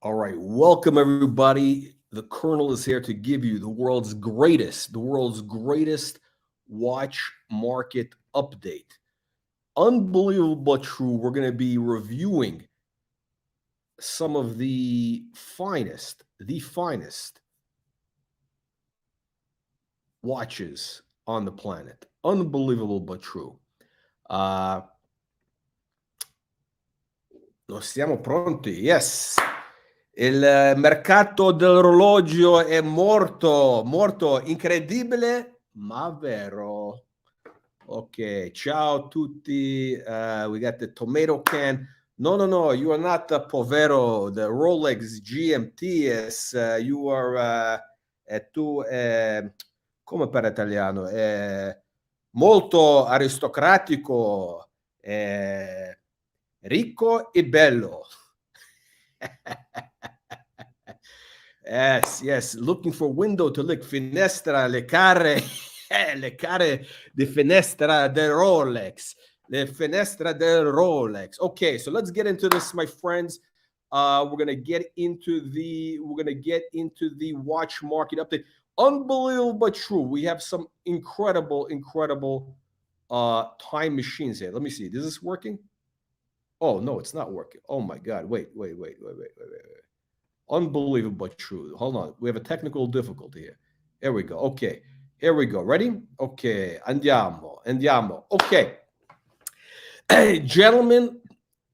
All right, welcome everybody. The Colonel is here to give you the world's greatest watch market update. Unbelievable but true. We're going to be reviewing some of the finest watches on the planet. Unbelievable but true. Uh, non siamo pronti. Yes. Il mercato dell'orologio è morto, incredibile, ma vero. Okay, ciao a tutti. We got the tomato can. No, you are not povero. The Rolex GMT is, you are, tu, come per italiano, molto aristocratico, ricco e bello. Yes. Looking for window to look finestra, le care, le care di finestra del Rolex. Le finestra del Rolex. Okay, so let's get into this, my friends. We're gonna get into the watch market update. Unbelievable but true. We have some incredible time machines here. Let me see. Is this working? Oh no, it's not working. Oh my God! Wait. Unbelievable but true. Hold on. We have a technical difficulty here. Here we go. Okay. Here we go. Ready? Okay. Andiamo. Okay. Hey, gentlemen,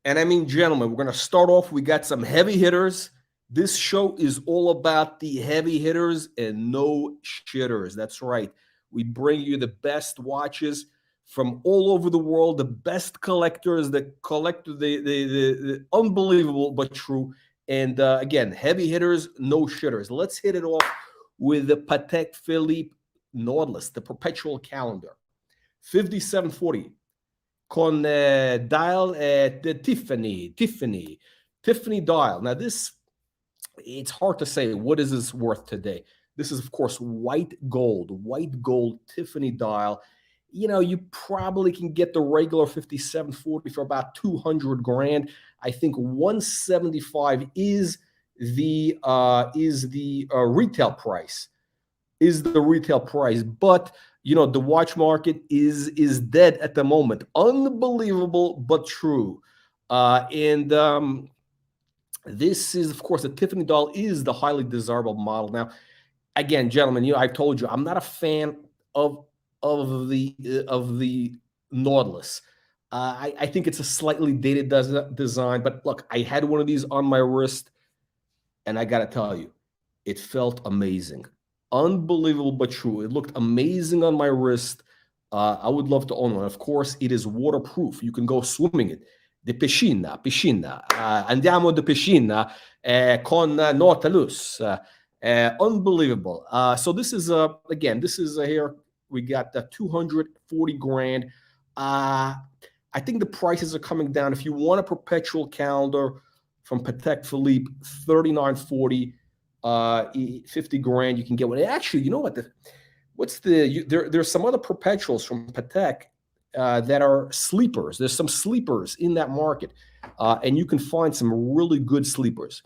and I mean gentlemen, we're going to start off. We got some heavy hitters. This show is all about the heavy hitters and no shitters. That's right. We bring you the best watches from all over the world, the best collectors that collect the unbelievable but true. And again, heavy hitters, no shitters. Let's hit it off with the Patek Phillipe Nautilus, the perpetual calendar. 5740 con dial the Tiffany dial. Now this, it's hard to say what is this worth today. This is, of course, white gold Tiffany dial. You know, you probably can get the regular 5740 for about 200 grand. I think 175 is the retail price. But you know, the watch market is dead at the moment. Unbelievable but true. This is, of course, the Tiffany dial is the highly desirable model. Now, again, gentlemen, you know, I've told you I'm not a fan of the Nautilus. I think it's a slightly dated design, but look, I had one of these on my wrist, and I got to tell you, it felt amazing. Unbelievable but true. It looked amazing on my wrist. I would love to own one. Of course, it is waterproof. You can go swimming it. De piscina. Andiamo de piscina con Nautilus. Unbelievable. So this is again, this is here. We got 240 grand. I think the prices are coming down. If you want a perpetual calendar from Patek Philippe, 3940, 50 grand, you can get one. Actually, you know what? There's some other perpetuals from Patek that are sleepers. There's some sleepers in that market, and you can find some really good sleepers.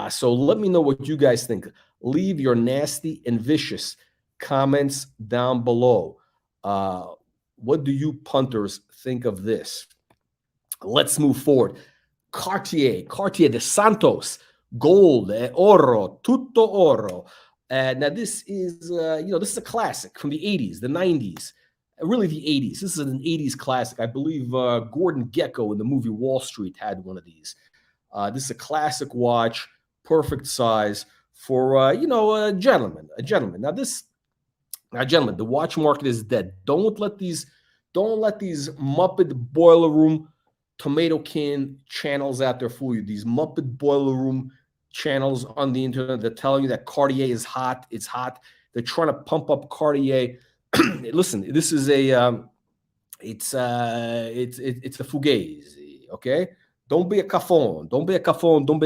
So let me know what you guys think. Leave your nasty and vicious comments down below. What do you punters think of this? Let's move forward. Cartier de Santos, gold, oro, tutto oro. Now this is, this is a classic from the 80s, the 90s, really the 80s. This is an 80s classic. I believe Gordon Gekko in the movie Wall Street had one of these. This is a classic watch, perfect size for, a gentleman. Now, gentlemen, the watch market is dead. Don't let these Muppet boiler room tomato can channels out there fool you. These Muppet boiler room channels on the internet, they're telling you that Cartier is hot. It's hot. They're trying to pump up Cartier. Listen, this is it's a fugazi, okay? Don't be a cafon. Don't be a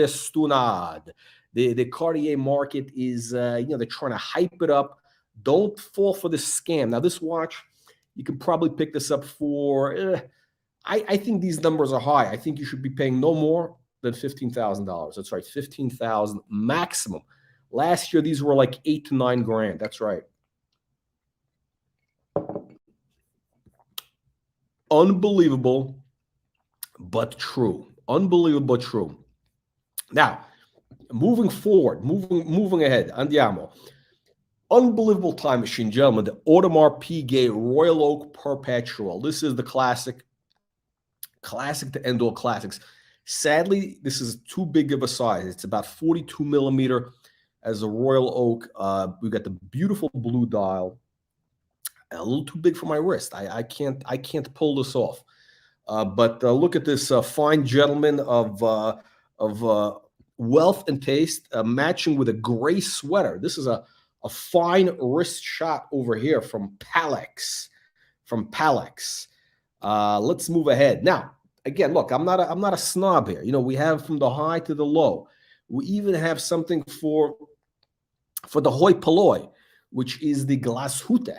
stunad. The Cartier market is, they're trying to hype it up. Don't fall for the scam. Now, this watch, you can probably pick this up for, I think these numbers are high. I think you should be paying no more than $15,000. That's right, 15,000 maximum. Last year, these were like 8 to 9 grand. That's right. Unbelievable, but true. Unbelievable, but true. Now, moving forward, moving ahead, andiamo. Unbelievable time machine, gentlemen. The Audemars Piguet Royal Oak Perpetual. This is the classic to end all classics. Sadly, this is too big of a size. It's about 42 millimeter as a Royal Oak. We've got the beautiful blue dial. A little too big for my wrist. I can't pull this off. But look at this fine gentleman of wealth and taste, matching with a gray sweater. This is a fine wrist shot over here from Palex. Let's move ahead now. Again, look, I'm not a snob here. You know, we have from the high to the low. We even have something for the hoi polloi, which is the glashütte,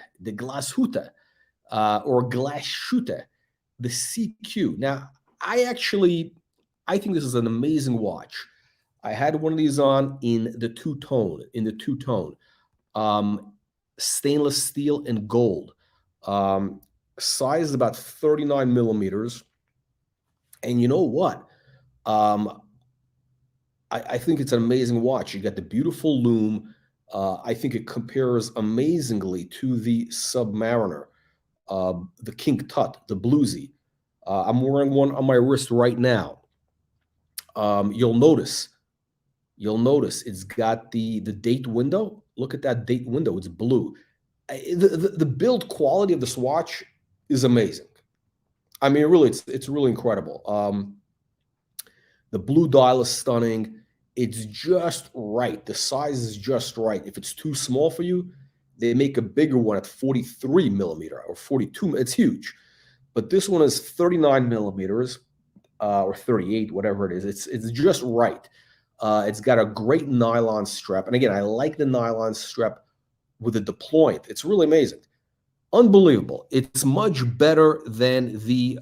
or glashütte, the CQ. Now, I think this is an amazing watch. I had one of these on in the two-tone, stainless steel and gold. Size is about 39 millimeters. And you know what? I think it's an amazing watch. You got the beautiful lume. I think it compares amazingly to the Submariner, the King Tut, the Bluesy. I'm wearing one on my wrist right now. You'll notice it's got the date window. Look at that date window. It's blue. The build quality of this watch is amazing. I mean, really, it's really incredible. The blue dial is stunning. It's just right. The size is just right. If it's too small for you, they make a bigger one at 43 millimeter or 42. It's huge. But this one is 39 millimeters or 38, whatever it is. It's just right. It's got a great nylon strap. And again, I like the nylon strap with the deployant. It's really amazing. Unbelievable. It's much better than the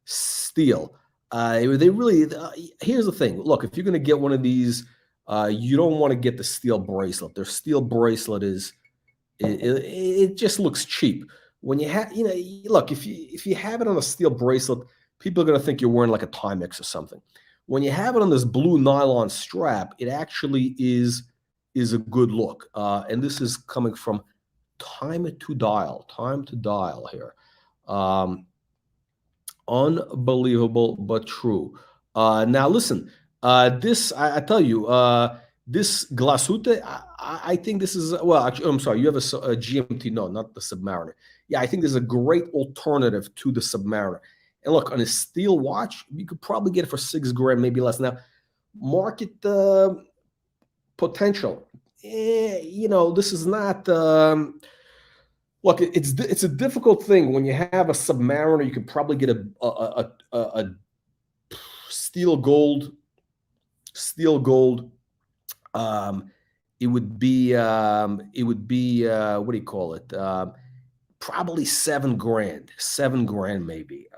steel. They really, here's the thing. Look, if you're going to get one of these, you don't want to get the steel bracelet. Their steel bracelet it just looks cheap. When you have, look, if you have it on a steel bracelet, people are going to think you're wearing like a Timex or something. When you have it on this blue nylon strap, it actually is a good look. And this is coming from Time to Dial here. Unbelievable, but true. Now listen, this, I tell you, this glashütte, I think this is, well, actually, I'm sorry, you have a GMT, no, not the Submariner. Yeah, I think there's a great alternative to the Submariner. And look, on a steel watch, you could probably get it for 6 grand, maybe less. Now, market potential. This is not. Look, it's a difficult thing when you have a Submariner. You could probably get a steel gold. It would be what do you call it? Probably 7 grand, maybe.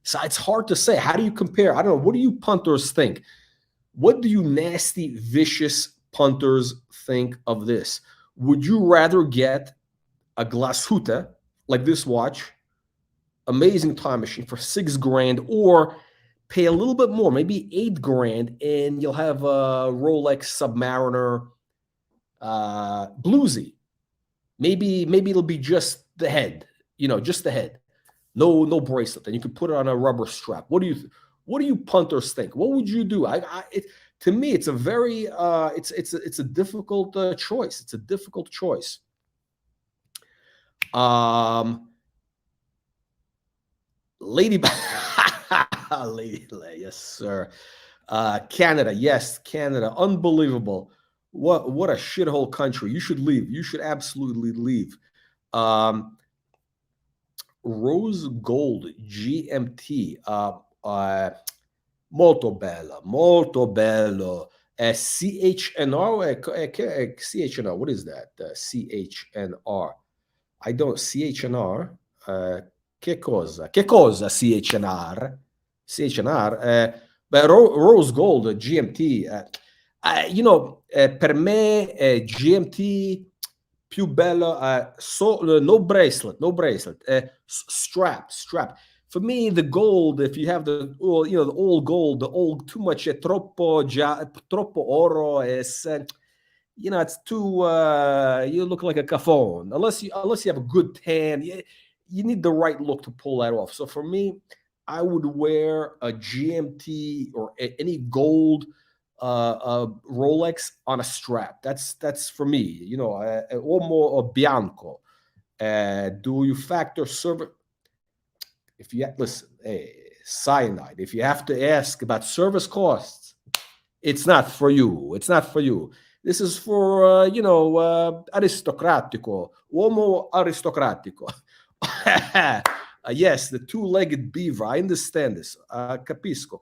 So it's hard to say. How do you compare? I don't know. What do you punters think? What do you nasty, vicious punters think of this? Would you rather get a glashütte like this watch, amazing time machine, for 6 grand, or pay a little bit more, maybe 8 grand, and you'll have a Rolex Submariner Bluesy? Maybe it'll be just the head, just the head, no bracelet, and you can put it on a rubber strap. What do you punters think? What would you do? To me, it's a very it's a difficult choice. It's a difficult choice. Lady, yes, sir. Canada, yes, Canada, unbelievable. What a shithole country. You should leave. You should absolutely leave. Rose gold GMT. Molto bello. CHNR. CHNR. What is that? CHNR. I don't. CHNR. Che cosa? CHNR? CHNR, beh, Rose Gold, GMT, per me GMT più bello, no bracelet, no bracelet, strap. For me, the gold, if you have the, well, the old gold, the old too much, troppo oro is, it's too, you look like a cafone. Unless you have a good tan, you need the right look to pull that off. So for me, I would wear a GMT or any gold Rolex on a strap. That's for me. Uomo or bianco. Do you factor service? If you listen, hey, cyanide. If you have to ask about service costs, it's not for you. It's not for you. This is for aristocratico, uomo aristocratico. Yes, the two-legged beaver. I understand this. Capisco.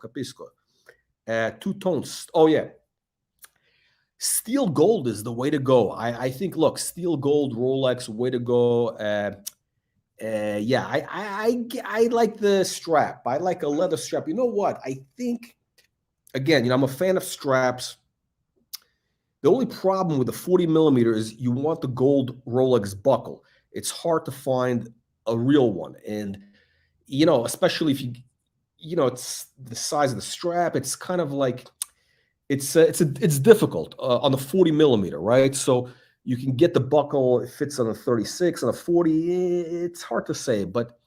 Two tones. Oh yeah, steel gold is the way to go. I think. Look, steel gold Rolex, way to go. Yeah, I like the strap. I like a leather strap. You know what? I think, again, I'm a fan of straps. The only problem with the 40 millimeter is you want the gold Rolex buckle. It's hard to find a real one, and especially if it's the size of the strap. It's kind of like it's difficult on the 40 millimeter, right? So you can get the buckle, it fits on a 36, on a 40. It's hard to say, but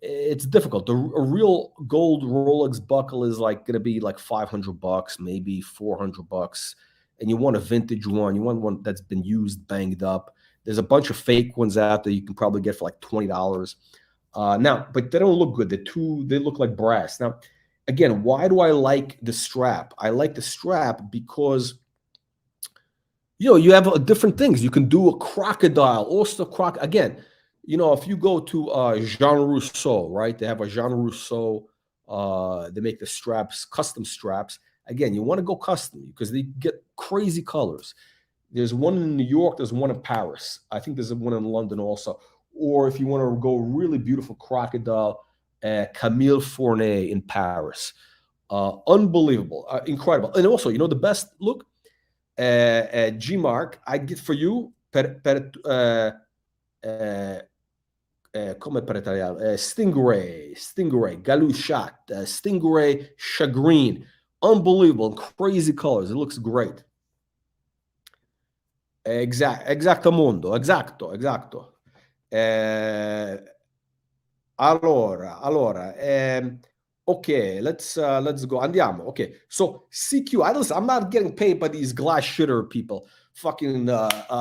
it's difficult. A real gold Rolex buckle is like going to be like $500, maybe $400. And you want a vintage one. You want one that's been used, banged up. There's a bunch of fake ones out there you can probably get for like $20. Now, but they don't look good. They look like brass. Now, again, why do I like the strap? I like the strap because you have different things. You can do a crocodile, also again. If you go to Jean Rousseau, right? They have a Jean Rousseau. They make the straps, custom straps. Again, you want to go custom because they get crazy colors. There's one in New York. There's one in Paris. I think there's one in London also. Or if you want to go really beautiful crocodile, Camille Fournet in Paris. Unbelievable, incredible. And also, the best look, G-Mark, I get for you, come per italiano, Stingray, Galushat, Stingray Chagrin. Unbelievable, crazy colors. It looks great. Exactamundo, exacto. Allora, okay, let's go. Andiamo. Okay, so CQ. Listen, I'm not getting paid by these glass shitter people. Fucking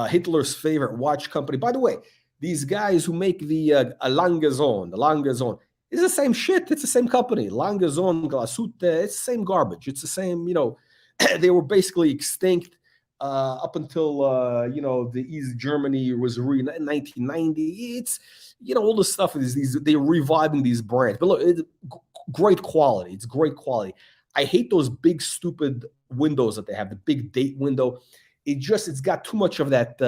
Hitler's favorite watch company. By the way, these guys who make the Langazon, it's the same shit. It's the same company. Langazon, Glashütte, it's the same garbage. It's the same. They were basically extinct up until the East Germany was in 1990. It's all the stuff is they're reviving these brands, but look, it's great quality. It's great quality. I hate those big stupid windows that they have, the big date window. It's got too much of that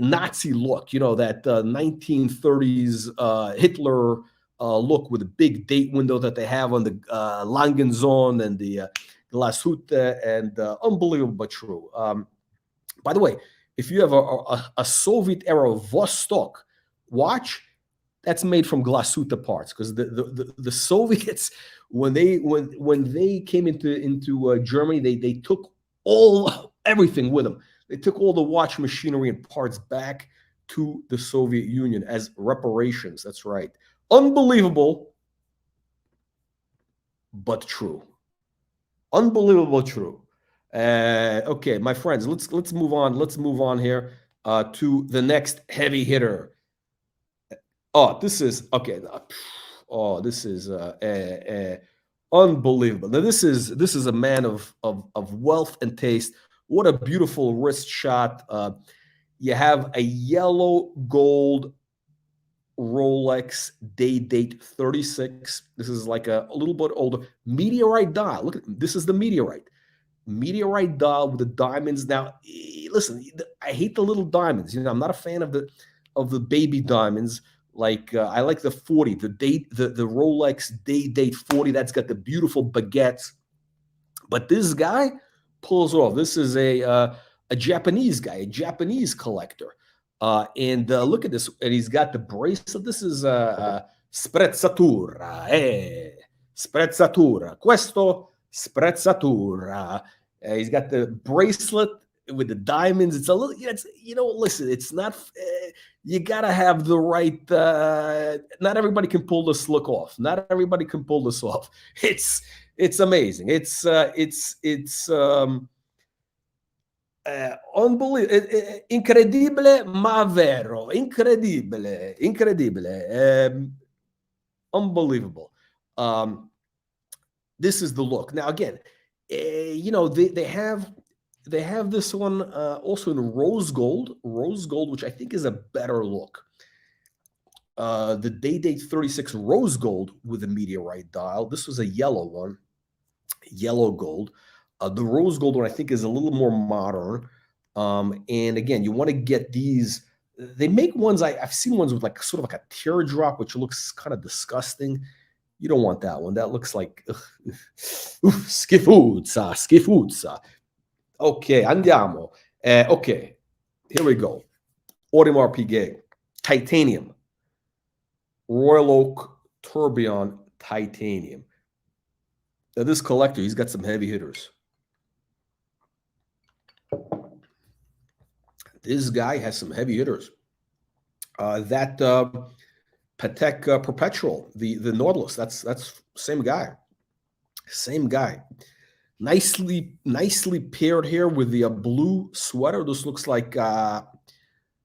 Nazi look, that 1930s Hitler look with a big date window that they have on the Langenzon and the Glashütte, and unbelievable but true. By the way, if you have a Soviet era Vostok watch, that's made from Glashütte parts, because the Soviets, when they came into Germany, they took everything with them. They took all the watch machinery and parts back to the Soviet Union as reparations. That's right. Unbelievable, but true. Unbelievable true. Okay, my friends, let's move on. Let's move on here to the next heavy hitter. Oh, this is okay. Oh, this is unbelievable. Now, this is a man of wealth and taste. What a beautiful wrist shot. You have a yellow gold Rolex day date 36. This is like a little bit older meteorite dial. Look at this is the meteorite dial with the diamonds. Now, listen, I hate the little diamonds. I'm not a fan of the baby diamonds. Like I like the 40, the Rolex date 40. That's got the beautiful baguettes. But this guy pulls off. This is a Japanese guy, a Japanese collector. And look at this. And he's got the bracelet. This is sprezzatura. Sprezzatura. Questo sprezzatura. He's got the bracelet with the diamonds. It's a little, it's, listen, it's not, you got to have the right, not everybody can pull this look off. Not everybody can pull this off. It's amazing. It's unbelievable, incredibile ma vero, incredibile, unbelievable. This is the look. Now again, they have this one also in rose gold, which I think is a better look. The date 36 rose gold with a meteorite dial. This was a yellow one, yellow gold. The rose gold one I think is a little more modern. And again, you want to get these. They make ones, I've seen ones with like sort of like a teardrop, which looks kind of disgusting. You don't want that one. That looks like schifuzza. Ok, andiamo. Ok, here we go. Audemars Piguet, titanium. Royal Oak Tourbillon titanium. Now this collector, he's got some heavy hitters. This guy has some heavy hitters. That Patek Perpetual, the Nautilus, that's same guy. Same guy. Nicely paired here with the blue sweater. This looks like a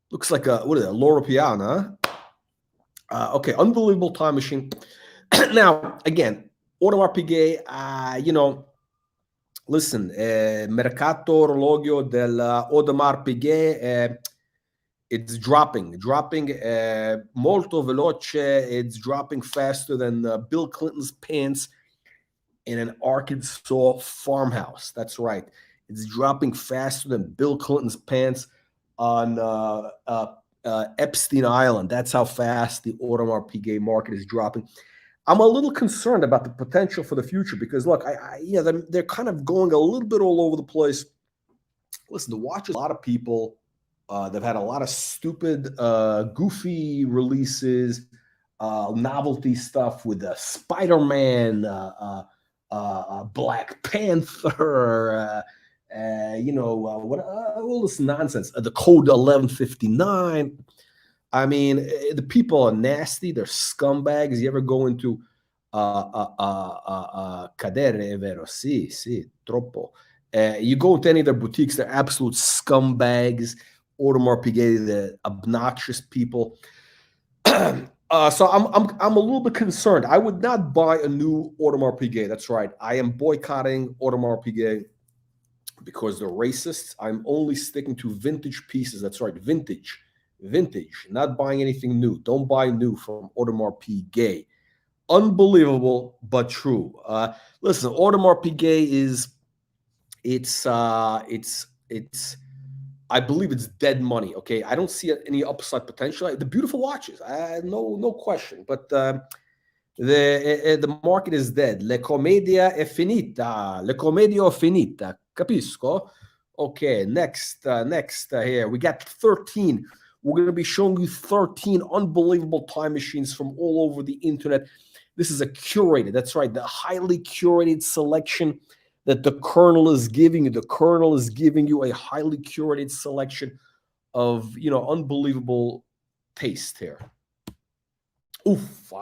what is it? Loro Piana. Okay, unbelievable time machine. Now again, Audemars Piguet. Listen, Mercato Orologio del Audemars Piguet. It's dropping molto veloce. It's dropping faster than Bill Clinton's pants in an Arkansas farmhouse. That's right. It's dropping faster than Bill Clinton's pants on Epstein Island. That's how fast the Audemars Piguet market is dropping. I'm a little concerned about the potential for the future because, look, they're kind of going a little bit all over the place. Listen, the watches, a lot of people, they've had a lot of stupid, goofy releases, novelty stuff with Spider-Man, Black Panther, all this nonsense. The Code 1159. I mean, the people are nasty. They're scumbags. You ever go into cadere, è vero? Sì, troppo. You go into any of their boutiques, they're absolute scumbags. Audemars Piguet, the obnoxious people. So I'm a little bit concerned. I would not buy a new Audemars Piguet. That's right. I am boycotting Audemars Piguet because they're racists. I'm only sticking to vintage pieces. That's right, vintage, not buying anything new. Don't buy new from Audemars Piguet. Unbelievable, but true. Listen, Audemars Piguet is, it's I believe it's dead money. Okay, I don't see any upside potential. The beautiful watches, no question. But the market is dead. La commedia è finita. La commedia è finita. Capisco? Okay, next here we got 13. We're going to be showing you 13 unbelievable time machines from all over the internet. This is a curated. That's right, the highly curated selection that the Colonel is giving you. The Colonel is giving you a highly curated selection of, unbelievable taste here. Oof.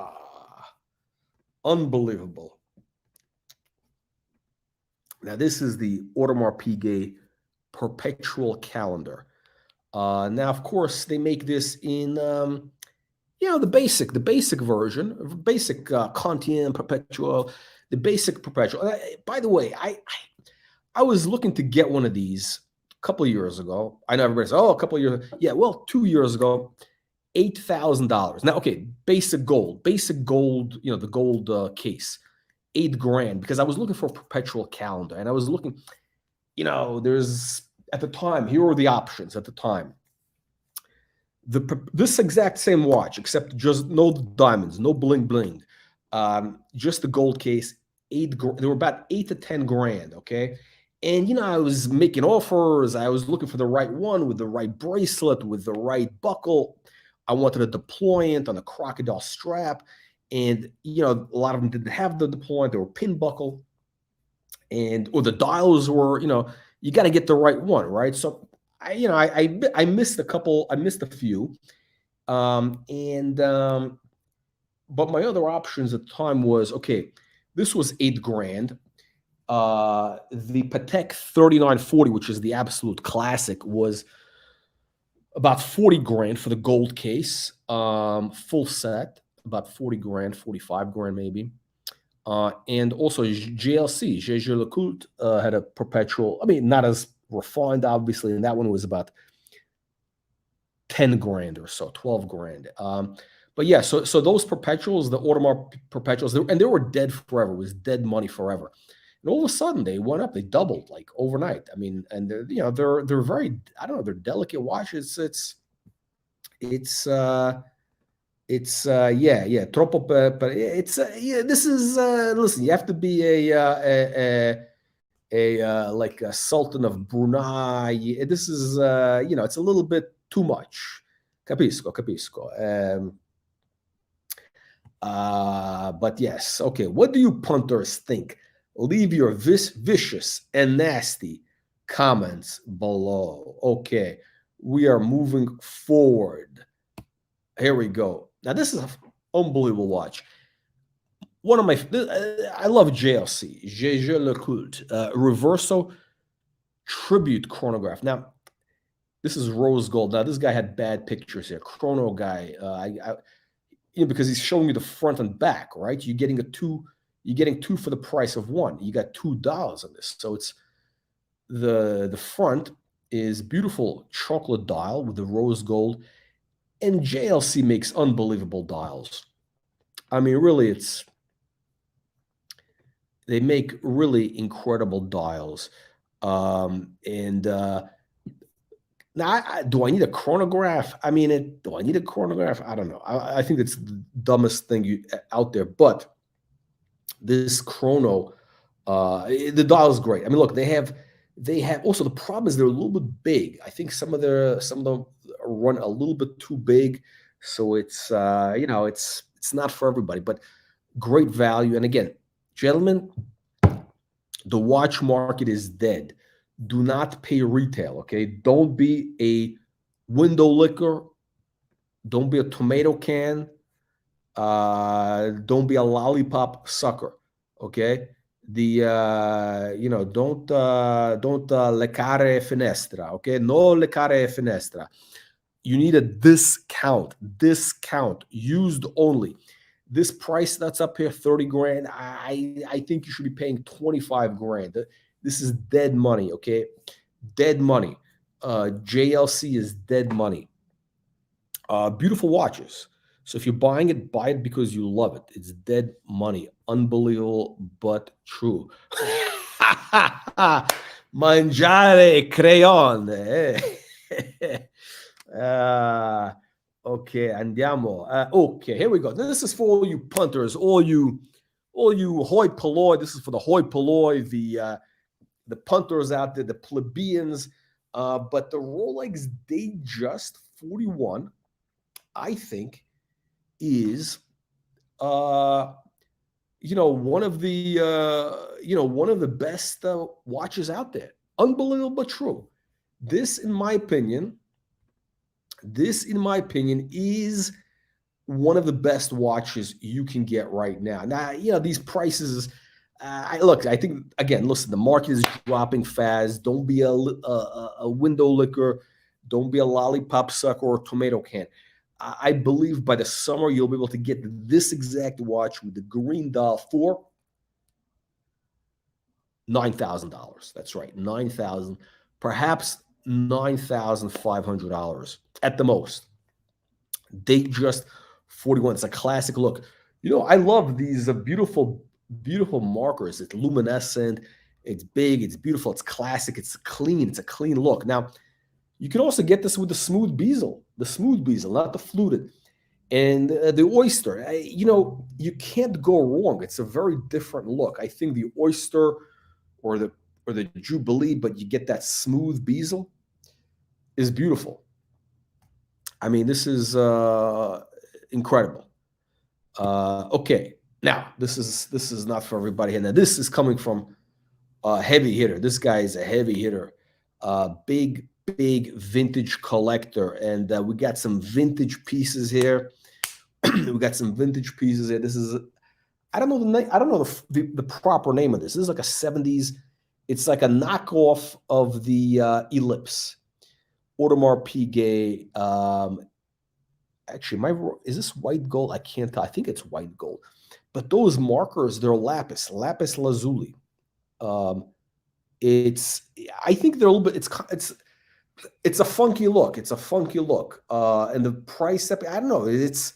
Unbelievable. Now, this is the Audemars Piguet Perpetual Calendar. Now, of course, they make this in, the basic version, basic Continent Perpetual, the basic Perpetual. By the way, I was looking to get one of these a couple of years ago. I know everybody says, a couple of years. Yeah, well, 2 years ago, $8,000. Now, okay, basic gold, the gold case, $8,000, because I was looking for a perpetual calendar, and I was looking, there's, at the time, here were the options at the time. This exact same watch, except just no diamonds, no bling bling, just the gold case. They were about 8 to 10 grand. Okay, and I was making offers. I was looking for the right one with the right bracelet, with the right buckle. I wanted a deployant on a crocodile strap, and a lot of them didn't have the deployant. They were pin buckle, or the dials were. You got to get the right one, right? So I missed a couple. I missed a few. And But my other options at the time was, okay, this was 8 grand. The Patek 3940, which is the absolute classic, was about 40 grand for the gold case, full set, about 40 grand, 45 grand maybe. And also JLC, Jaeger LeCoultre, had a perpetual, I mean, not as refined, obviously, and that one was about 10 grand or so, 12 grand. But yeah, so those perpetuals, the Audemars perpetuals, and they were dead forever. It was dead money forever. And all of a sudden, they went up. They doubled like overnight. I mean, and they're very, I don't know, they're delicate watches. Yeah, troppo. But it's yeah. This is listen. You have to be like a Sultan of Brunei. This is it's a little bit too much. Capisco. But yes, okay. What do you punters think? Leave your vicious and nasty comments below. Okay, we are moving forward. Here we go. Now, this is an unbelievable watch. One of my, I love JLC, Jaeger LeCoultre, Reverso Tribute Chronograph. Now, this is rose gold. Now, this guy had bad pictures here. Chrono guy, because he's showing you the front and back, right? You're getting two for the price of one. You got $2 on this. So it's the front is beautiful chocolate dial with the rose gold, and JLC makes unbelievable dials. I mean, really, they make really incredible dials. Now, do I need a chronograph? I mean, do I need a chronograph? I don't know. I think it's the dumbest thing out there. But this chrono, the dial is great. I mean, look, they have also, the problem is they're a little bit big. I think some of them run a little bit too big, so it's it's not for everybody. But great value. And again, gentlemen, the watch market is dead. Do not pay retail, okay? Don't be a window licker. Don't be a tomato can. Don't be a lollipop sucker, okay? Don't leccare finestra, okay? No leccare finestra. You need a discount, used only. This price that's up here, 30 grand, I think you should be paying 25 grand. This is dead money, okay? Dead money. JLC is dead money. Beautiful watches. So if you're buying it, buy it because you love it. It's dead money. Unbelievable, but true. Mangiare crayon. Okay, andiamo. Okay, here we go. Now, this is for all you punters, all you hoi polloi. This is for the hoi polloi, the punters out there, the plebeians. But the Rolex Datejust 41, I think, is one of the best watches out there. Unbelievable, but true. This, in my opinion, is one of the best watches you can get right now. Now, these prices. I think, again, listen, the market is dropping fast. Don't be a window licker. Don't be a lollipop sucker or a tomato can. I believe by the summer you'll be able to get this exact watch with the green dial for $9,000. That's right, $9,000, perhaps $9,500 at the most. Datejust 41. It's a classic look. I love these beautiful markers. It's luminescent. It's big. It's beautiful. It's classic. It's clean. It's a clean look. Now, you can also get this with the smooth bezel. the smooth bezel, not the fluted. And the oyster, you can't go wrong. It's a very different look. I think the oyster or the Jubilee, but you get that smooth bezel is beautiful. I mean, this is incredible. Okay, now this is not for everybody, and this is coming from a heavy hitter. This guy is a heavy hitter, big vintage collector, and we got some vintage pieces here. We got some vintage pieces here. This is, I don't know the name. I don't know the proper name of this. This is like a 70s. It's like a knockoff of the Ellipse, Audemars Piguet. Actually, is this white gold? I can't tell. I think it's white gold. But those markers, they're lapis lazuli. I think they're a little bit. It's a funky look. It's a funky look. And the price, I don't know. The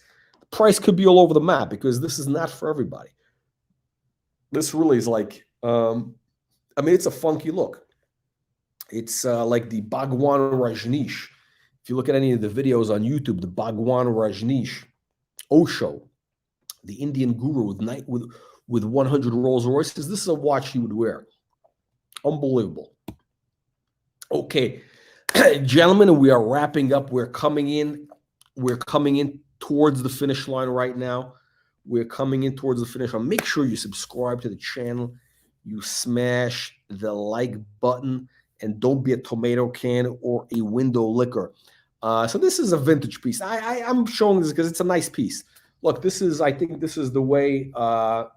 price could be all over the map because this is not for everybody. This really is like, it's a funky look. It's like the Bhagwan Rajneesh. If you look at any of the videos on YouTube, the Bhagwan Rajneesh, Osho, the Indian guru with 100 Rolls Royces, this is a watch he would wear. Unbelievable. Okay, gentlemen, we are wrapping up. We're coming in towards the finish line right now. We're coming in towards the finish line. Make sure you subscribe to the channel. You smash the like button, and don't be a tomato can or a window licker. So this is a vintage piece. I'm showing this because it's a nice piece. Look, I think this is the way a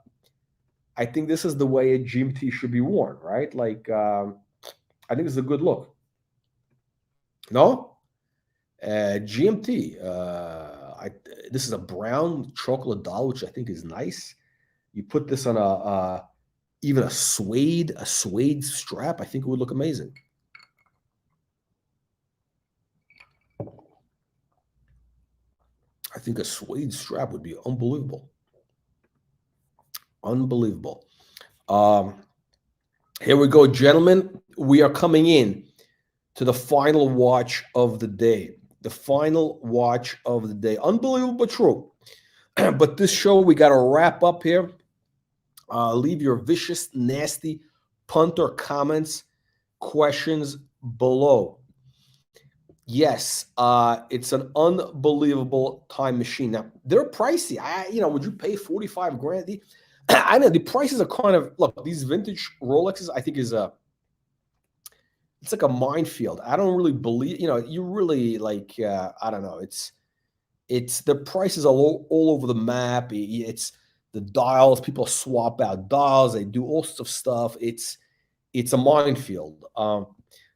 GMT should be worn, right? Like, I think it's a good look. No? GMT. This is a brown chocolate doll, which I think is nice. You put this on even a suede strap. I think it would look amazing. I think a suede strap would be unbelievable. Unbelievable. Here we go, gentlemen. We are coming in to the final watch of the day. The final watch of the day. Unbelievable, but true. But this show, we got to wrap up here. Leave your vicious, nasty punter comments, questions below. Yes, it's an unbelievable time machine. Now, they're pricey. Would you pay 45 grand? I know the prices are kind of, look, these vintage Rolexes, I think it's like a minefield. I don't really believe, you really like, I don't know. It's the prices are all over the map. It's the dials. People swap out dials. They do all sorts of stuff. It's a minefield.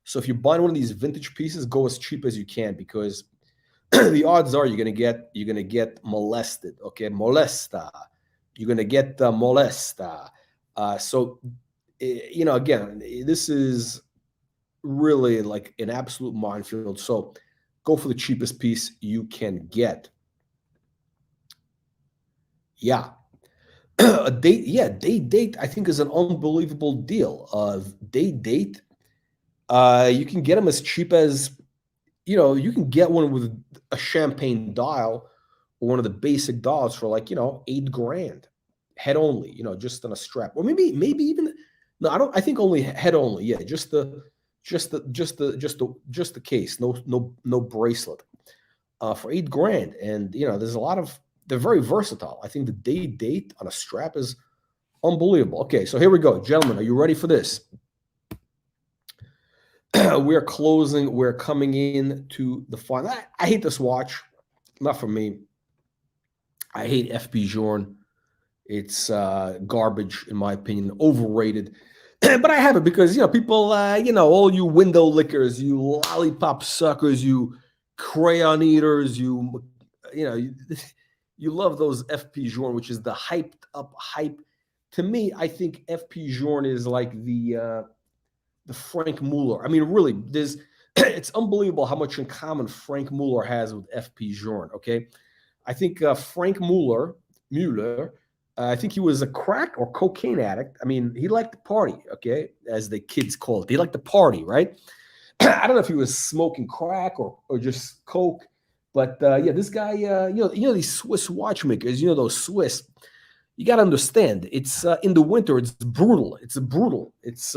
So if you're buying one of these vintage pieces, go as cheap as you can because the odds are you're gonna get molested. Okay, molesta. You're gonna get molesta. So again, this is really like an absolute minefield. So go for the cheapest piece you can get. Yeah. A date, date, I think is an unbelievable deal. Date. You can get them as cheap as, you can get one with a champagne dial or one of the basic dials for like, 8 grand, head only, just on a strap, or maybe even, no, I think only head only. Yeah. Just the case, no bracelet, for 8 grand. And, there's a lot of, they're very versatile. I think the date on a strap is unbelievable. Okay. So here we go, gentlemen. Are you ready for this? We're closing. We're coming in to the final. I hate this watch. Not for me. I hate FP Journe. It's garbage, in my opinion. Overrated. But I have it because, people, all you window lickers, you lollipop suckers, you crayon eaters, you love those FP Journe, which is the hyped up hype. To me, I think FP Journe is like the Frank Muller. I mean, really, it's unbelievable how much in common Frank Muller has with FP Journe. Okay, I think Frank Muller, I think he was a crack or cocaine addict. I mean, he liked to party. Okay, as the kids call it, he liked to party, right? I don't know if he was smoking crack or just coke, But yeah, this guy, these Swiss watchmakers, those Swiss, you got to understand. It's in the winter, it's brutal. It's brutal. It's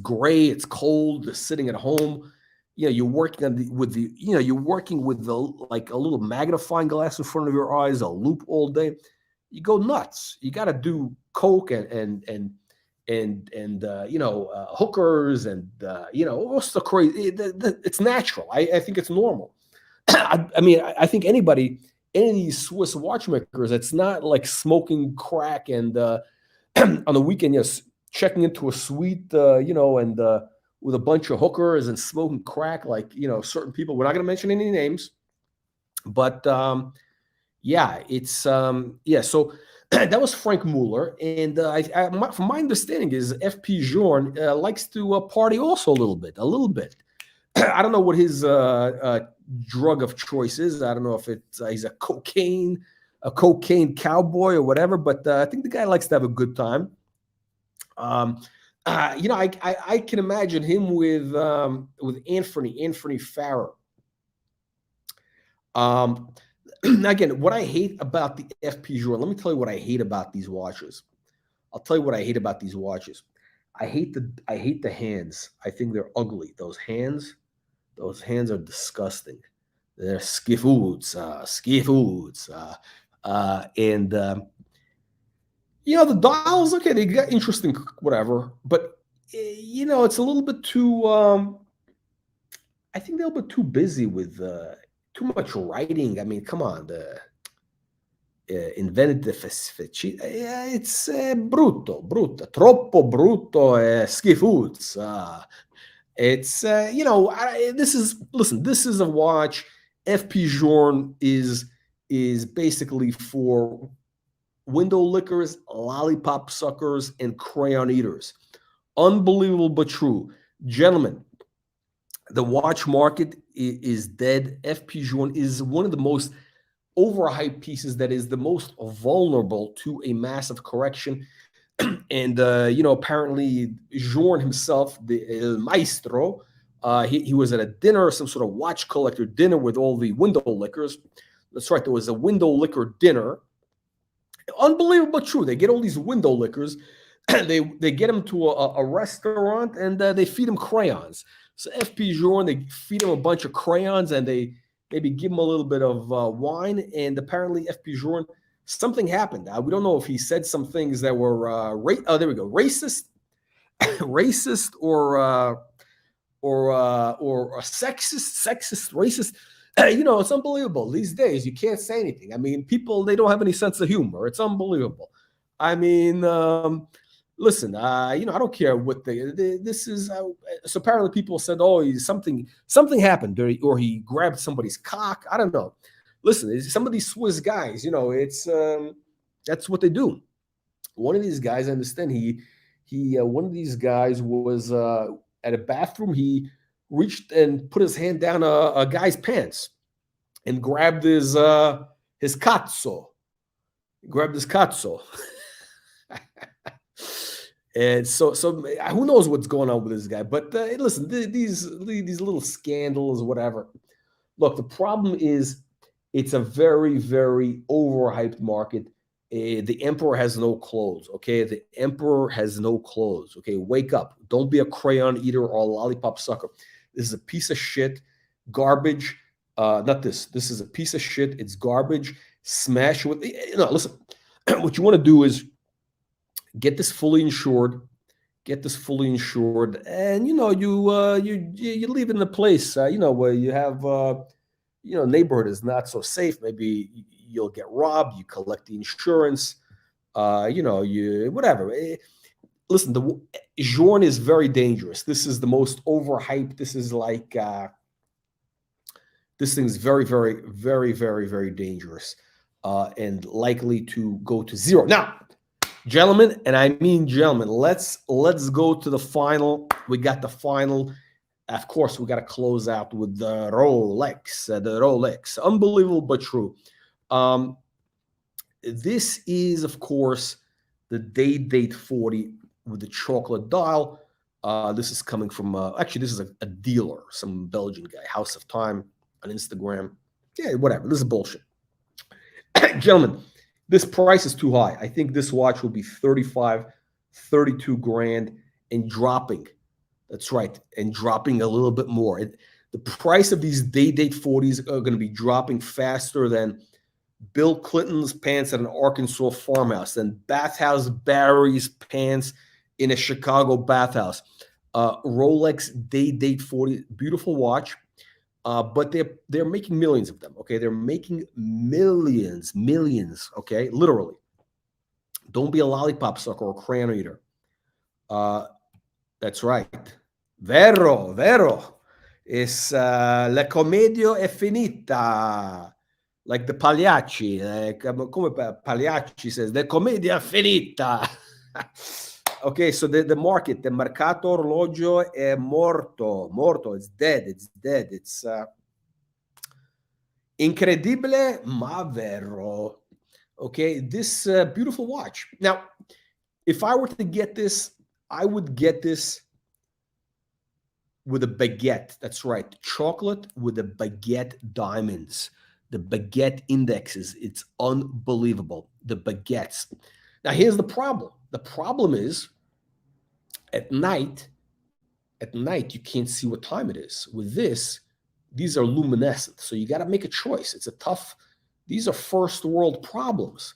gray. It's cold. They're sitting at home. You're working you're working with the like a little magnifying glass in front of your eyes, a loop all day. You go nuts. You got to do coke and hookers and what's the crazy? It's natural. I think it's normal. I mean, I think any of these Swiss watchmakers, it's not like smoking crack and on the weekend, checking into a suite, and with a bunch of hookers and smoking crack, like certain people. We're not going to mention any names, but yeah, it's yeah. So that was Frank Mueller, and from my understanding, is FP Journe likes to party also a little bit, I don't know what his drug of choice is. I don't know if it's he's a cocaine cowboy or whatever, but I think the guy likes to have a good time. I can imagine him with Anthony Farrer. Again, what I hate about the FP Journe, let me tell you what I hate about these watches. I'll tell you what I hate about these watches. I hate the hands. I think they're ugly. Those hands are disgusting. They're skiffoods, and the dials. Okay, they got interesting, whatever, but it's a little bit too. I think they're a bit too busy with too much writing. I mean, come on, the invented the it's brutto, troppo brutto, schifuz. It's this is a watch. FP Journe is basically for window lickers, lollipop suckers, and crayon eaters. Unbelievable but true, gentlemen. The watch market is dead. FP Journe is one of the most overhyped pieces that is the most vulnerable to a massive correction. And apparently Journe himself, the maestro, he was at a dinner, some sort of watch collector dinner with all the window lickers. That's right, there was a window liquor dinner. Unbelievable, true. They get all these window lickers, they get them to a restaurant, and they feed them crayons. So FP Journe, they feed them a bunch of crayons, and they maybe give them a little bit of wine. And apparently FP Journe, something happened. We don't know if he said some things that were there we go, racist, racist, or sexist, racist. It's unbelievable these days. You can't say anything. I mean, people, they don't have any sense of humor. It's unbelievable. I mean, listen, I don't care what this is. So apparently people said, oh, something happened, or he grabbed somebody's cock. I don't know. Listen, some of these Swiss guys, it's that's what they do. One of these guys, I understand, one of these guys was at a bathroom. He reached and put his hand down a guy's pants and grabbed his cazzo. Grabbed his cazzo. And so who knows what's going on with this guy? But listen, these little scandals, whatever. Look, the problem is it's a very, very overhyped market. The emperor has no clothes. Okay, the emperor has no clothes. Okay, wake up! Don't be a crayon eater or a lollipop sucker. This is a piece of shit, garbage. Not this. This is a piece of shit. It's garbage. Smash with. Listen. What you want to do is get this fully insured. And you leave in the place. Where you have neighborhood is not so safe. Maybe you'll get robbed. You collect the insurance. You whatever. Listen, the Journe is very dangerous. This is the most overhyped. This is like this thing's very, very, very, very, very dangerous, and likely to go to zero. Now, gentlemen, and I mean gentlemen, let's go to the final. We got the final. Of course, we got to close out with the Rolex. Unbelievable but true. This is, of course, the date 40 with the chocolate dial. This is coming from, actually, this is a dealer, some Belgian guy, House of Time, on Instagram. Yeah, whatever. This is bullshit. Gentlemen, this price is too high. I think this watch will be 35, 32 grand and dropping. That's right. And dropping a little bit more. The price of these day-date 40s are going to be dropping faster than Bill Clinton's pants at an Arkansas farmhouse, than Bathhouse Barry's pants in a Chicago bathhouse. Rolex day-date 40, beautiful watch. But they're making millions of them. Okay, they're making millions. Okay, literally. Don't be a lollipop sucker or crayon eater. That's right. Vero. It's la commedia è finita. Like the Pagliacci. Come Pagliacci says, the commedia è finita. Okay, so the market, the mercato orologio è morto. It's dead. It's incredibile ma vero. Okay, this beautiful watch. Now, if I were to get this, I would get this with a baguette. That's right, chocolate with the baguette diamonds. The baguette indexes, it's unbelievable. The baguettes. Now, here's the problem. The problem is at night, you can't see what time it is. With this, these are luminescent. So you got to make a choice. It's a tough, these are first world problems.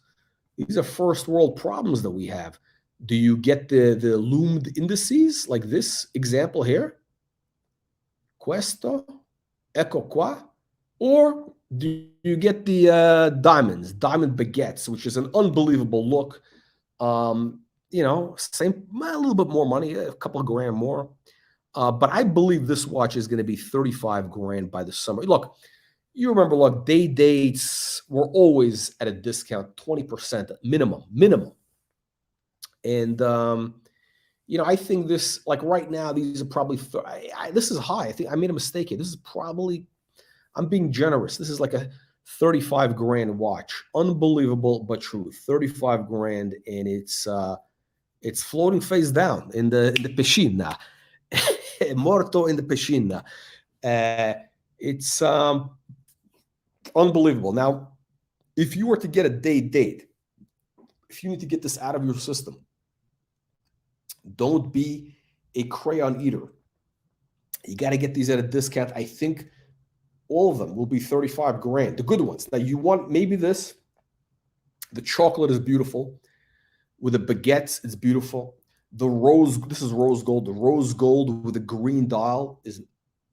These are first world problems that we have. Do you get the loomed indices like this example here? Questo, ecco qua. Or do you get the diamonds, diamond baguettes, which is an unbelievable look. You know, same, a little bit more money, a couple of grand more. But I believe this watch is going to be 35 grand by the summer. Look, you remember, look, day dates were always at a discount, 20% minimum. And, you know, I think this, like right now, these are probably, this is high. I think I made a mistake here. This is probably, I'm being generous. This is like a 35 grand watch. Unbelievable, but true. 35 grand, and it's floating face down in the piscina. Morto in the piscina. It's unbelievable. Now, if you were to get a date, if you need to get this out of your system, don't be a crayon eater. You got to get these at a discount. I think all of them will be 35 grand, the good ones. Now, you want maybe this. The chocolate is beautiful. With the baguettes, it's beautiful. The rose, this is rose gold. The rose gold with the green dial is,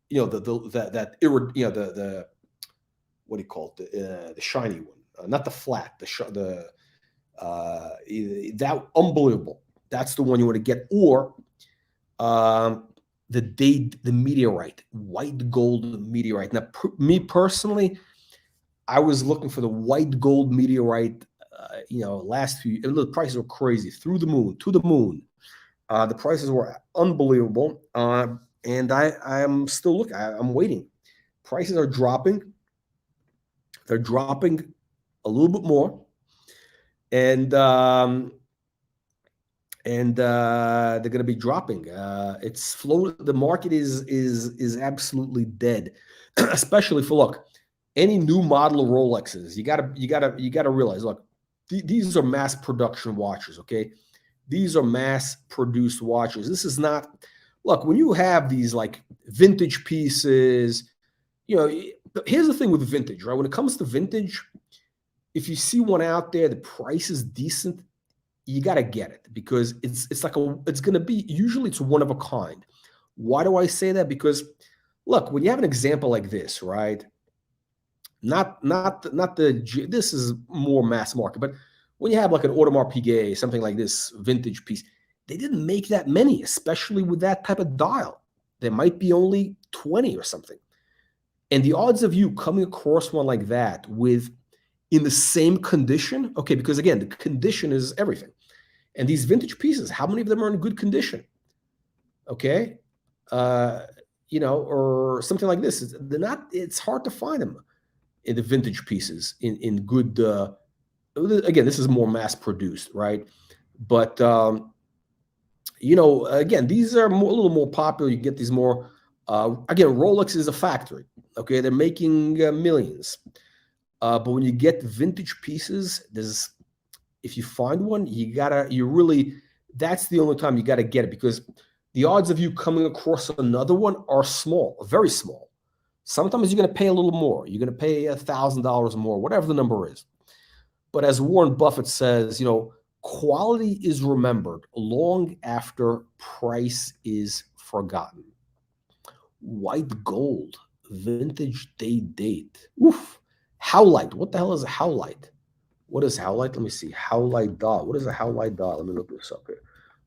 you know, the what do you call it? The shiny one, not the flat. That unbelievable. That's the one you want to get. Or the meteorite, white gold meteorite. Now, me personally, I was looking for the white gold meteorite. You know, last few, the prices were crazy, to the moon. The prices were unbelievable, and I am still looking. I'm waiting. Prices are dropping. They're dropping a little bit more, and they're going to be dropping. It's float. The market is absolutely dead, especially for, look, any new model of Rolexes. You gotta realize, look, these are mass production watches. Okay, these are mass produced watches. This is not, look, when you have these like vintage pieces, you know, here's the thing with vintage, right? When it comes to vintage, if you see one out there, the price is decent, you got to get it, because it's going to be, usually it's one of a kind. Why do I say that? Because look, when you have an example like this, right? This is more mass market, but when you have like an Audemars Piguet, something like this vintage piece, they didn't make that many, especially with that type of dial. There might be only 20 or something. And the odds of you coming across one like that in the same condition, okay, because again, the condition is everything. And these vintage pieces, how many of them are in good condition? Okay. You know, or something like this. It's hard to find them in the vintage pieces in good, again, this is more mass produced, right? But, you know, again, these are a little more popular. You get these more, again, Rolex is a factory. Okay, they're making millions. But when you get vintage pieces, if you find one, that's the only time you gotta get it, because the odds of you coming across another one are small, very small. Sometimes you're gonna pay a little more. You're gonna pay $1,000 more, whatever the number is. But as Warren Buffett says, quality is remembered long after price is forgotten. White gold, vintage date. Oof. Howlite. What the hell is a howlite? What is howlite? Let me see. Howlite dial. What is a howlite dial? Let me look this up here.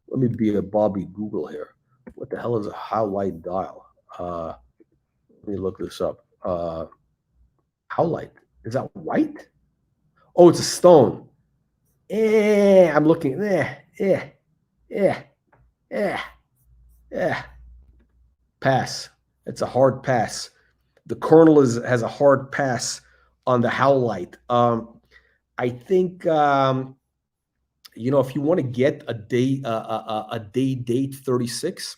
Let me be a Bobby Google here. What the hell is a howlite dial? Let me look this up. Howlite. Is that white? Oh, it's a stone. I'm looking. Pass. It's a hard pass. The Colonel has a hard pass on the howlite. I think if you want to get a day date 36,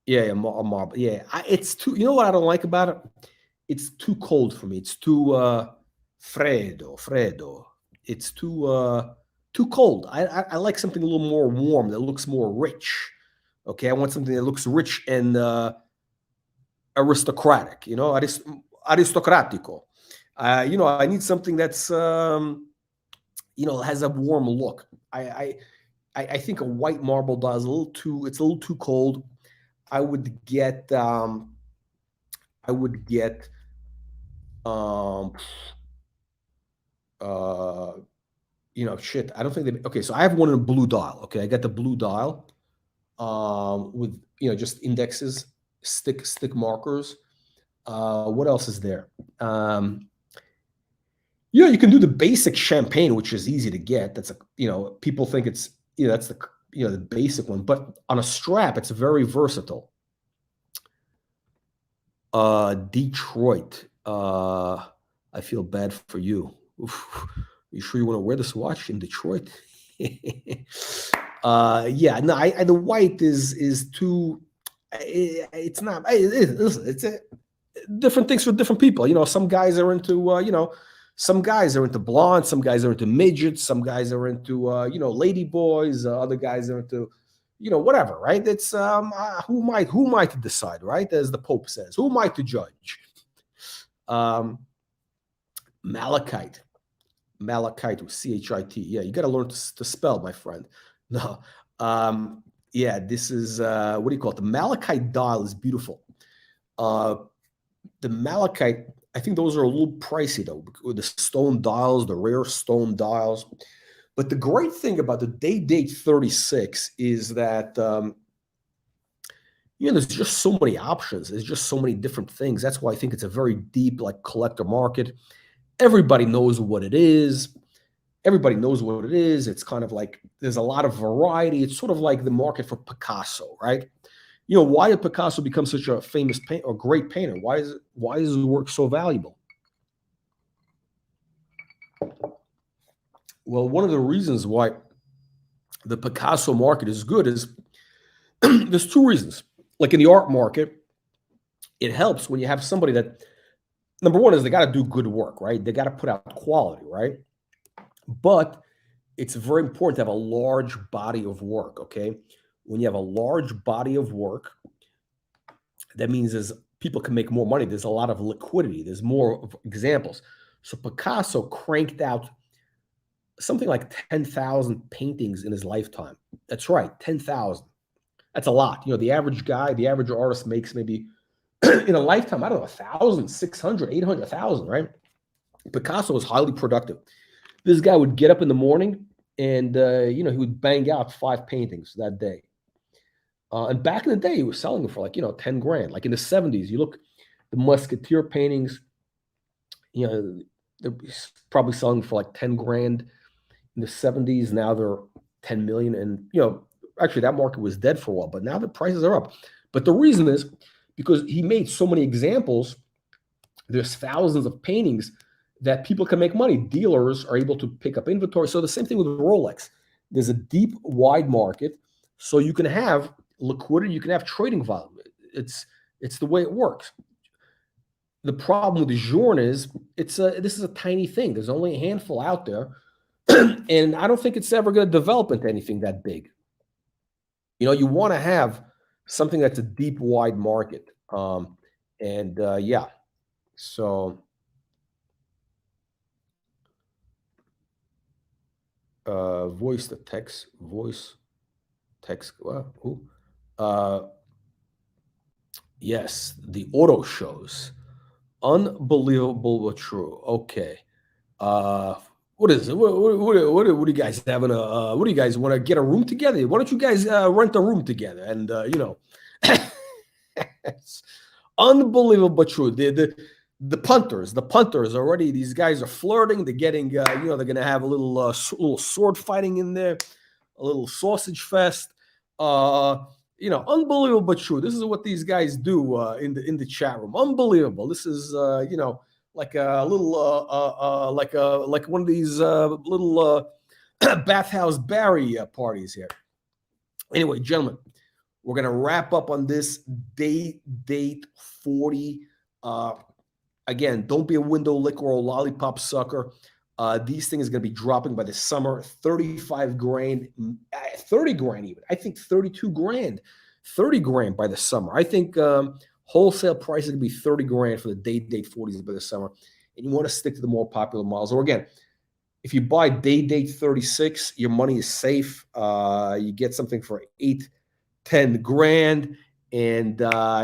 a marble. Yeah, it's too. You know what I don't like about it? It's too cold for me. It's too freddo. It's too cold. I like something a little more warm that looks more rich. Okay, I want something that looks rich and aristocratic. Aristocratico. I need something that's has a warm look. I think a white marble does a little too. It's a little too cold. I would get. Shit. I don't think they. Okay, so I have one in a blue dial. Okay, I got the blue dial. With just indexes, stick markers. What else is there? You can do the basic champagne, which is easy to get. That's people think it's that's the basic one, but on a strap, it's very versatile. Detroit. I feel bad for you. Oof. You sure you want to wear this watch in Detroit? Yeah, no, the white is too. It's not. Listen, it's different things for different people. Some guys are into. Some guys are into blondes. Some guys are into midgets. Some guys are into lady boys. Other guys are into whatever. Right? It's who am I to decide? Right? As the Pope says, who am I to judge? Malachite with CHIT. Yeah, you got to learn to spell, my friend. No. Yeah, this is what do you call it? The malachite dial is beautiful. The malachite, I think those are a little pricey though, with the stone dials, the rare stone dials. But the great thing about the date 36 is that there's just so many options. There's just so many different things. That's why I think it's a very deep, like, collector market. Everybody knows what it is. It's kind of like there's a lot of variety. It's sort of like the market for Picasso, right? Why did Picasso become such a famous painter or great painter? Why is his work so valuable? Well, one of the reasons why the Picasso market is good is there's two reasons. Like in the art market, it helps when you have somebody that, number one, is they got to do good work, right? They got to put out quality, right? But it's very important to have a large body of work, okay? When you have a large body of work, that means people can make more money. There's a lot of liquidity. There's more examples. So Picasso cranked out something like 10,000 paintings in his lifetime. That's right, 10,000. That's a lot. The average guy, the average artist makes maybe in a lifetime, I don't know, 1,000, 600, 800,000, right? Picasso was highly productive. This guy would get up in the morning and, he would bang out 5 paintings that day. And back in the day, he was selling them for like, 10 grand. Like in the 70s, you look, the Musketeer paintings, they're probably selling for like 10 grand in the 70s. Now they're 10 million. And, actually that market was dead for a while, but now the prices are up. But the reason is because he made so many examples. There's thousands of paintings that people can make money. Dealers are able to pick up inventory. So the same thing with Rolex. There's a deep, wide market. So you can have liquidity, you can have trading volume. It's the way it works. The problem with the Journe is this is a tiny thing. There's only a handful out there, and I don't think it's ever going to develop into anything that big. You want to have something that's a deep, wide market. And yeah, so voice text. Well, who? Uh, yes, the auto shows, unbelievable but true. Okay. Uh, what is it? What do you guys having a? What do you guys want to get a room together? Why don't you guys rent a room together? And it's unbelievable but true. The punters already. These guys are flirting. They're getting. They're going to have a little sword fighting in there, a little sausage fest. Unbelievable but true. This is what these guys do in the chat room. Unbelievable. This is like a little like one of these little bathhouse Barry parties here. Anyway, gentlemen, we're gonna wrap up on this date 40. Again, don't be a window licker or a lollipop sucker. These things are going to be dropping by the summer. 35 grand, 30 grand even. I think 32 grand, 30 grand by the summer. I think wholesale price is going to be 30 grand for the date 40s by the summer. And you want to stick to the more popular models. Or again, if you buy date 36, your money is safe. You get something for 8-10 grand. And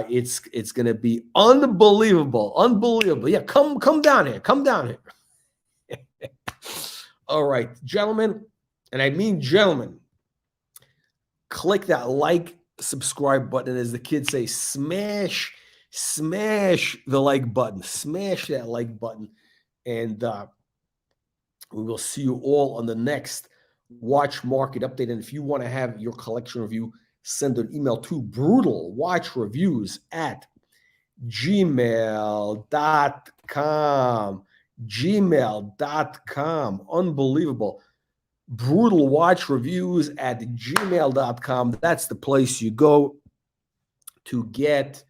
it's going to be unbelievable. Yeah, come down here. Come down here. All right, gentlemen, and I mean gentlemen, click that like, subscribe button. As the kids say, smash the like button. Smash that like button. And we will see you all on the next Watch Market Update. And if you want to have your collection review, send an email to brutalwatchreviews@gmail.com. Gmail.com. Unbelievable. brutalwatchreviews@gmail.com. That's the place you go to get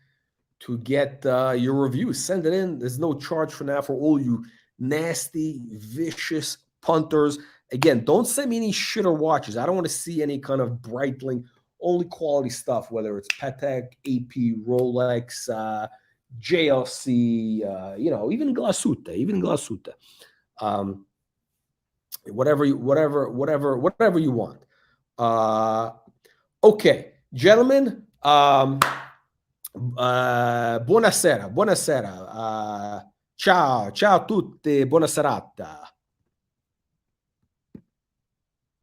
your reviews. Send it in. There's no charge for now for all you nasty, vicious punters. Again, don't send me any shitter watches. I don't want to see any kind of Breitling. Only quality stuff, whether it's Patek, AP, Rolex, JLC, even Glasuta. Whatever you want. Okay, gentlemen. Buonasera. Ciao a tutti. Buona serata.